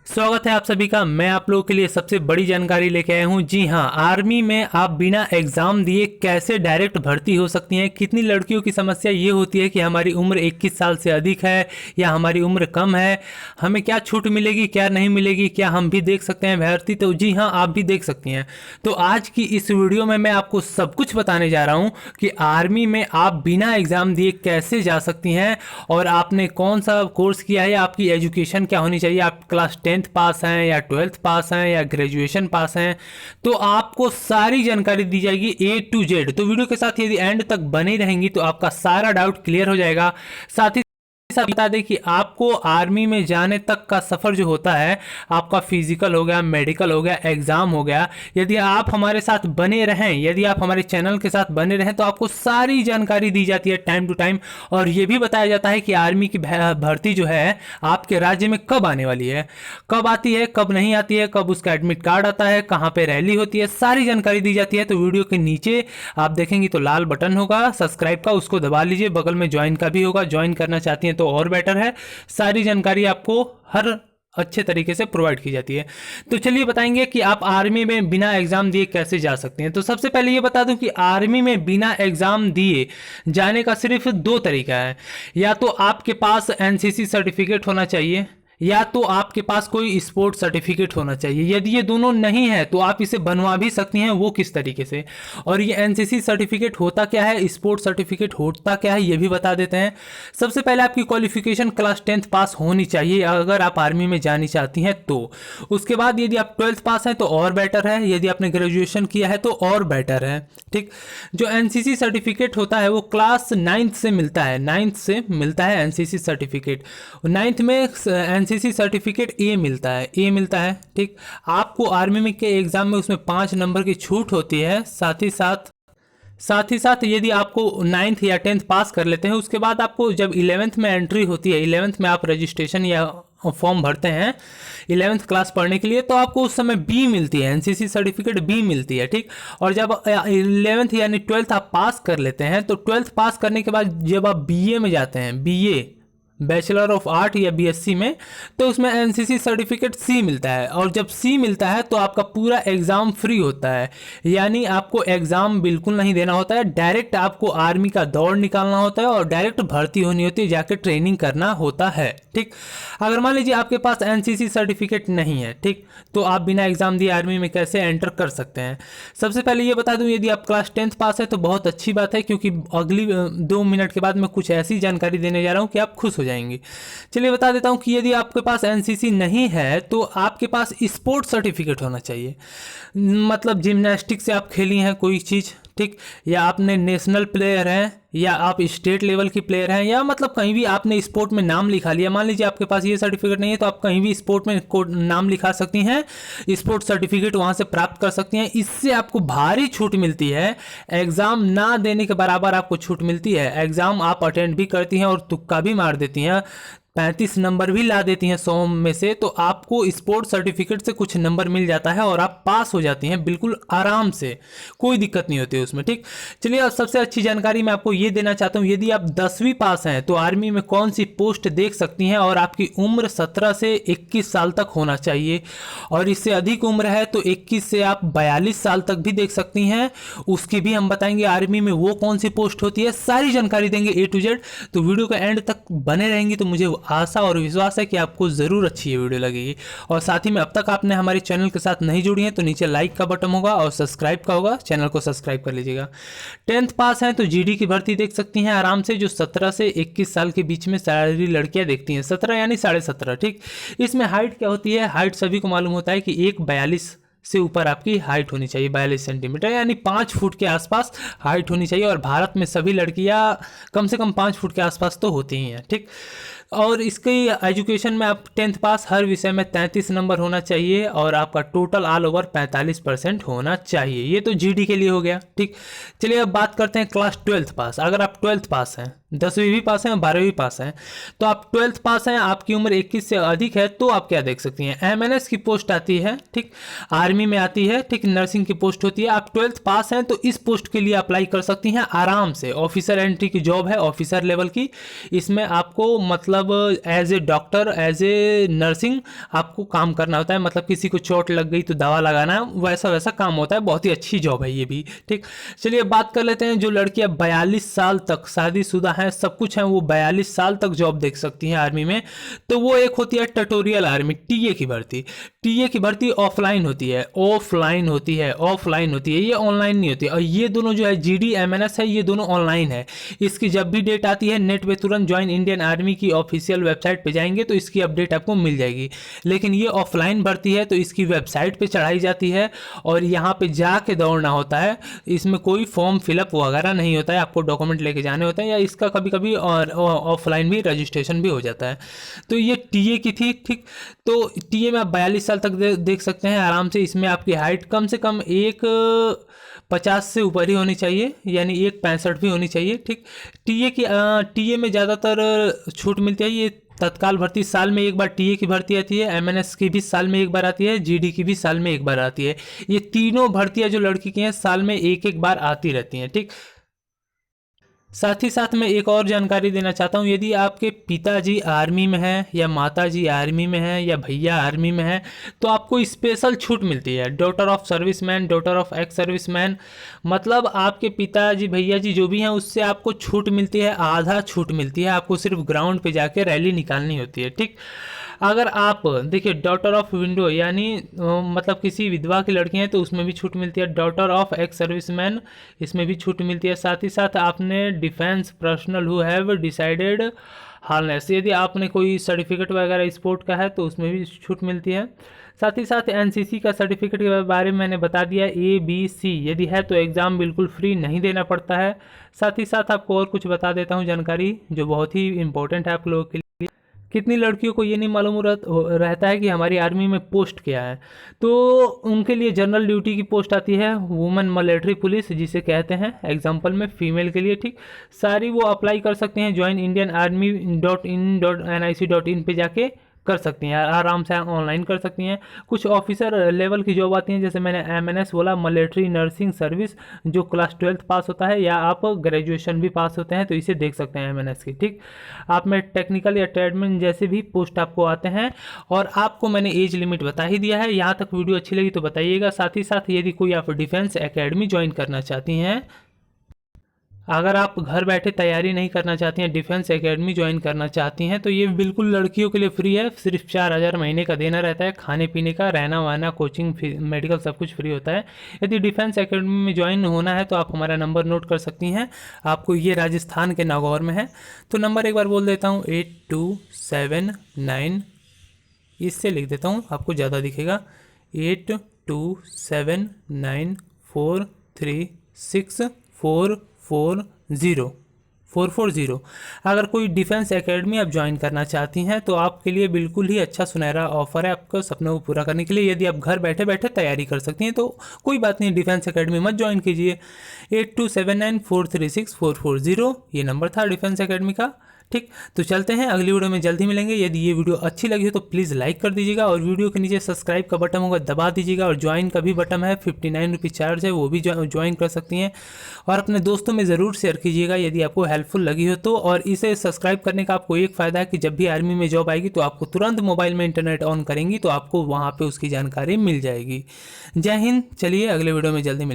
स्वागत है आप सभी का। मैं आप लोगों के लिए सबसे बड़ी जानकारी लेके आया हूँ। जी हाँ, आर्मी में आप बिना एग्ज़ाम दिए कैसे डायरेक्ट भर्ती हो सकती हैं। कितनी लड़कियों की समस्या ये होती है कि हमारी उम्र 21 साल से अधिक है या हमारी उम्र कम है, हमें क्या छूट मिलेगी, क्या नहीं मिलेगी, क्या हम भी देख सकते हैं भर्ती। तो जी हाँ, आप भी देख सकती हैं। तो आज की इस वीडियो में मैं आपको सब कुछ बताने जा रहा हूँ कि आर्मी में आप बिना एग्ज़ाम दिए कैसे जा सकती हैं और आपने कौन सा कोर्स किया है, आपकी एजुकेशन क्या होनी चाहिए, आप क्लास 10th पास हैं या 12th पास हैं या ग्रेजुएशन पास हैं। तो आपको सारी जानकारी दी जाएगी A to Z। तो वीडियो के साथ यदि एंड तक बनी रहेंगी तो आपका सारा डाउट क्लियर हो जाएगा। साथ ही साथ बता दें कि आपको आर्मी में जाने तक का सफ़र जो होता है, आपका फिजिकल हो गया, मेडिकल हो गया, एग्ज़ाम हो गया, यदि आप हमारे साथ बने रहें, यदि आप हमारे चैनल के साथ बने रहें तो आपको सारी जानकारी दी जाती है टाइम टू टाइम। और ये भी बताया जाता है कि आर्मी की भर्ती जो है आपके राज्य में कब आने वाली है, कब आती है, कब नहीं आती है, कब उसका एडमिट कार्ड आता है, कहाँ पे रैली होती है, सारी जानकारी दी जाती है। तो वीडियो के नीचे आप देखेंगे तो लाल बटन होगा सब्सक्राइब का, उसको दबा लीजिए। बगल में ज्वाइन का भी होगा, ज्वाइन करना चाहती हैं तो और बेटर है। सारी जानकारी आपको हर अच्छे तरीके से प्रोवाइड की जाती है। तो चलिए बताएंगे कि आप आर्मी में बिना एग्जाम दिए कैसे जा सकते हैं। तो सबसे पहले ये बता दूं कि आर्मी में बिना एग्जाम दिए जाने का सिर्फ दो तरीका है। या तो आपके पास एनसीसी सर्टिफिकेट होना चाहिए या तो आपके पास कोई स्पोर्ट सर्टिफिकेट होना चाहिए। यदि ये दोनों नहीं है तो आप इसे बनवा भी सकती हैं। वो किस तरीके से, और ये एनसीसी सर्टिफिकेट होता क्या है, स्पोर्ट सर्टिफिकेट होता क्या है, ये भी बता देते हैं। सबसे पहले आपकी क्वालिफिकेशन क्लास 10th पास होनी चाहिए अगर आप आर्मी में जानी चाहती हैं तो। उसके बाद यदि आप 12th पास हैं तो और बेटर है, यदि आपने ग्रेजुएशन किया है तो और बेटर है। ठीक, जो एनसीसी सर्टिफिकेट होता है वो क्लास 9th से मिलता है, 9th से मिलता है एनसीसी सर्टिफिकेट। 9th में एनसीसी सर्टिफिकेट ए मिलता है, ए मिलता है। ठीक, आपको आर्मी में के एग्जाम में उसमें 5 नंबर की छूट होती है। साथ ही साथ यदि आपको 9th या 10th पास कर लेते हैं, उसके बाद आपको जब 11th में एंट्री होती है, 11th में आप रजिस्ट्रेशन या फॉर्म भरते हैं 11th क्लास पढ़ने के लिए, तो आपको उस समय बी मिलती है, एनसीसी सर्टिफिकेट बी मिलती है। ठीक, और जब 11th यानी 12th आप पास कर लेते हैं तो 12th पास करने के बाद जब आप बीए में जाते हैं, बीए बैचलर ऑफ आर्ट या बीएससी में, तो उसमें एनसीसी सर्टिफिकेट सी मिलता है। और जब सी मिलता है तो आपका पूरा एग्ज़ाम फ्री होता है, यानी आपको एग्ज़ाम बिल्कुल नहीं देना होता है। डायरेक्ट आपको आर्मी का दौड़ निकालना होता है और डायरेक्ट भर्ती होनी होती है, जाकर ट्रेनिंग करना होता है। ठीक, अगर मान लीजिए आपके पास एनसीसी सर्टिफिकेट नहीं है, ठीक, तो आप बिना एग्ज़ाम दिए आर्मी में कैसे एंटर कर सकते हैं। सबसे पहले ये बता दूं, यदि आप क्लास 10th पास है तो बहुत अच्छी बात है, क्योंकि अगली 2 मिनट के बाद मैं कुछ ऐसी जानकारी देने जा रहा हूँ कि आप खुश हो जाएंगे। चलिए बता देता हूं कि यदि आपके पास एनसीसी नहीं है तो आपके पास स्पोर्ट सर्टिफिकेट होना चाहिए। मतलब जिम्नास्टिक से आप खेली हैं कोई चीज़, ठीक, या आपने नेशनल प्लेयर हैं या आप स्टेट लेवल की प्लेयर हैं, या मतलब कहीं भी आपने स्पोर्ट में नाम लिखा लिया। मान लीजिए आपके पास ये सर्टिफिकेट नहीं है तो आप कहीं भी स्पोर्ट में नाम लिखा सकती हैं, स्पोर्ट सर्टिफिकेट वहाँ से प्राप्त कर सकती हैं। इससे आपको भारी छूट मिलती है, एग्ज़ाम ना देने के बराबर आपको छूट मिलती है। एग्ज़ाम आप अटेंड भी करती हैं और तुक्का भी मार देती हैं, 35 नंबर भी ला देती हैं 100 में से, तो आपको स्पोर्ट सर्टिफिकेट से कुछ नंबर मिल जाता है और आप पास हो जाती हैं बिल्कुल आराम से, कोई दिक्कत नहीं होती उसमें। ठीक, चलिए अब सबसे अच्छी जानकारी मैं आपको ये देना चाहता हूँ। यदि आप 10वीं पास हैं तो आर्मी में कौन सी पोस्ट देख सकती हैं, और आपकी उम्र 17 से 21 साल तक होना चाहिए, और इससे अधिक उम्र है तो 21 से आप 42 साल तक भी देख सकती हैं। उसकी भी हम बताएंगे आर्मी में वो कौन सी पोस्ट होती है, सारी जानकारी देंगे A to Z। तो वीडियो का एंड तक बने रहेंगी तो मुझे आशा और विश्वास है कि आपको ज़रूर अच्छी ये वीडियो लगेगी। और साथ ही में अब तक आपने हमारे चैनल के साथ नहीं जुड़ी हैं तो नीचे लाइक का बटन होगा और सब्सक्राइब का होगा, चैनल को सब्सक्राइब कर लीजिएगा। 10th पास हैं तो जीडी की भर्ती देख सकती हैं आराम से, जो 17 से 21 साल के बीच में सारी लड़कियां देखती हैं। 17 यानी 17.5। ठीक, इसमें हाइट क्या होती है, हाइट सभी को मालूम होता है कि 1.42 से ऊपर आपकी हाइट होनी चाहिए, 42 सेंटीमीटर यानी 5 फुट के आसपास हाइट होनी चाहिए। और भारत में सभी लड़कियां कम से कम 5 फुट के आसपास तो होती ही हैं। ठीक, और इसकी एजुकेशन में आप 10th पास, हर विषय में 33 नंबर होना चाहिए और आपका टोटल ऑल ओवर 45% होना चाहिए। ये तो जीडी के लिए हो गया। ठीक, चलिए अब बात करते हैं क्लास 12th पास। अगर आप 12th पास हैं, 10वीं भी पास हैं, 12वीं पास हैं, तो आप 12th पास हैं, आपकी उम्र 21 से अधिक है, तो आप क्या देख सकती हैं, एमएनएस की पोस्ट आती है। ठीक, आर्मी में आती है। ठीक, नर्सिंग की पोस्ट होती है। आप 12th पास हैं तो इस पोस्ट के लिए अप्लाई कर सकती हैं आराम से। ऑफिसर एंट्री की जॉब है, ऑफिसर लेवल की। इसमें आपको मतलब मतलब as a doctor, as a nursing आपको काम करना होता है। मतलब किसी को चोट लग गई तो दवा लगाना, वैसा वैसा काम होता है। बहुत ही अच्छी जॉब है ये भी। ठीक, चलिए बात कर लेते हैं। जो लड़कियां 42 साल तक शादीशुदा हैं, सब कुछ हैं, वो 42 साल तक जॉब देख सकती हैं आर्मी में। तो वो एक होती है ट्यूटोरियल आर्मी, टीए की भर्ती। टीए की भर्ती ऑफलाइन होती है, ऑफलाइन होती है, ऑफलाइन होती है, ये ऑनलाइन नहीं होती है। और ये दोनों जो है जीडी एमएनएस है, ये दोनों ऑनलाइन है। इसकी जब भी डेट आती है नेट पे तुरंत ज्वाइन इंडियन आर्मी की ऑफिशियल वेबसाइट पे जाएंगे तो इसकी अपडेट आपको मिल जाएगी। लेकिन ये ऑफलाइन भर्ती है तो इसकी वेबसाइट पे चढ़ाई जाती है और यहाँ पे जाके दौड़ना होता है। इसमें कोई फॉर्म फिलअप वगैरह नहीं होता है, आपको डॉक्यूमेंट लेके जाने होते हैं, या इसका कभी कभी और ऑफलाइन भी रजिस्ट्रेशन भी हो जाता है। तो ये टीए की थी। ठीक, तो टीए में आप 42 साल तक देख सकते हैं आराम से। इसमें आपकी हाइट कम से कम 1.50 से ऊपर ही होनी चाहिए, यानी 1.65 भी होनी चाहिए। ठीक, टीए में ज़्यादातर छूट मिलती है। ये तत्काल भर्ती साल में एक बार टीए की भर्ती आती है, एमएनएस की भी साल में एक बार आती है, जीडी की भी साल में एक बार आती है। ये तीनों भर्तियां जो लड़की की हैं साल में एक एक बार आती रहती हैं। ठीक, साथ ही साथ मैं एक और जानकारी देना चाहता हूँ। यदि आपके पिताजी आर्मी में हैं या माताजी आर्मी में हैं या भैया आर्मी में हैं तो आपको स्पेशल छूट मिलती है। Daughter of serviceman, daughter of ex serviceman, मतलब आपके पिताजी भैया जी जो भी हैं उससे आपको छूट मिलती है, आधा छूट मिलती है। आपको सिर्फ ग्राउंड पे जाके रैली निकालनी होती है। ठीक, अगर आप देखिए डॉटर ऑफ विंडो यानी मतलब किसी विधवा की लड़की हैं तो उसमें भी छूट मिलती है। डॉटर ऑफ एक्स सर्विसमैन, इसमें भी छूट मिलती है। साथ ही साथ आपने defence personnel who have decided harness, यदि आपने कोई सर्टिफिकेट वगैरह स्पोर्ट का है तो उसमें भी छूट मिलती है। साथ ही साथ एनसीसी का सर्टिफिकेट के बारे में मैंने बता दिया। ABC यदि है तो एग्ज़ाम बिल्कुल फ्री नहीं देना पड़ता है। साथ ही साथ आपको और कुछ बता देता हूँ जानकारी जो बहुत ही इंपॉर्टेंट है आप लोगों के लिए। कितनी लड़कियों को ये नहीं मालूम रहता है कि हमारी आर्मी में पोस्ट क्या है, तो उनके लिए जनरल ड्यूटी की पोस्ट आती है, वुमेन मिलिट्री पुलिस जिसे कहते हैं एग्जाम्पल में फीमेल के लिए। ठीक, सारी वो अप्लाई कर सकते हैं ज्वाइन इंडियन आर्मी .in.nic.in पे जाके कर सकती हैं, आराम से ऑनलाइन कर सकती हैं। कुछ ऑफिसर लेवल की जॉब आती हैं, जैसे मैंने एमएनएस बोला, मिलिट्री नर्सिंग सर्विस, जो क्लास 12 पास होता है या आप ग्रेजुएशन भी पास होते हैं तो इसे देख सकते हैं एमएनएस की। ठीक, आप में टेक्निकल या ट्रेडमैन जैसे भी पोस्ट आपको आते हैं। और आपको मैंने एज लिमिट बता ही दिया है। यहाँ तक वीडियो अच्छी लगी तो बताइएगा। साथ ही साथ यदि कोई आप डिफेंस एकेडमी ज्वाइन करना चाहती हैं, अगर आप घर बैठे तैयारी नहीं करना चाहती हैं, डिफेंस एकेडमी ज्वाइन करना चाहती हैं, तो ये बिल्कुल लड़कियों के लिए फ्री है। सिर्फ 4,000 महीने का देना रहता है, खाने पीने का, रहना वहना, कोचिंग, मेडिकल सब कुछ फ्री होता है। यदि डिफेंस एकेडमी में ज्वाइन होना है तो आप हमारा नंबर नोट कर सकती हैं। आपको ये राजस्थान के नागौर में है। तो नंबर एक बार बोल देता हूँ, 8279, इससे लिख देता हूँ आपको ज़्यादा दिखेगा, 8279436440। अगर कोई डिफेंस एकेडमी आप ज्वाइन करना चाहती हैं तो आपके लिए बिल्कुल ही अच्छा सुनहरा ऑफर है आपको सपनों को पूरा करने के लिए। यदि आप घर बैठे बैठे तैयारी कर सकती हैं तो कोई बात नहीं, डिफेंस एकेडमी मत ज्वाइन कीजिए। 8279436440 ये नंबर था डिफेंस एकेडमी का। ठीक, तो चलते हैं अगली वीडियो में जल्दी मिलेंगे। यदि ये वीडियो अच्छी लगी हो तो प्लीज़ लाइक कर दीजिएगा और वीडियो के नीचे सब्सक्राइब का बटन होगा दबा दीजिएगा। और ज्वाइन का भी बटन है, 59 रुपये चार्ज है, वो भी ज्वाइन कर सकती हैं। और अपने दोस्तों में ज़रूर शेयर कीजिएगा यदि आपको हेल्पफुल लगी हो तो। और इसे सब्सक्राइब करने का आपको एक फ़ायदा है कि जब भी आर्मी में जॉब आएगी तो आपको तुरंत मोबाइल में इंटरनेट ऑन करेंगी तो आपको वहाँ पर उसकी जानकारी मिल जाएगी। जय हिंद, चलिए अगले वीडियो में जल्दी मिलेंगे।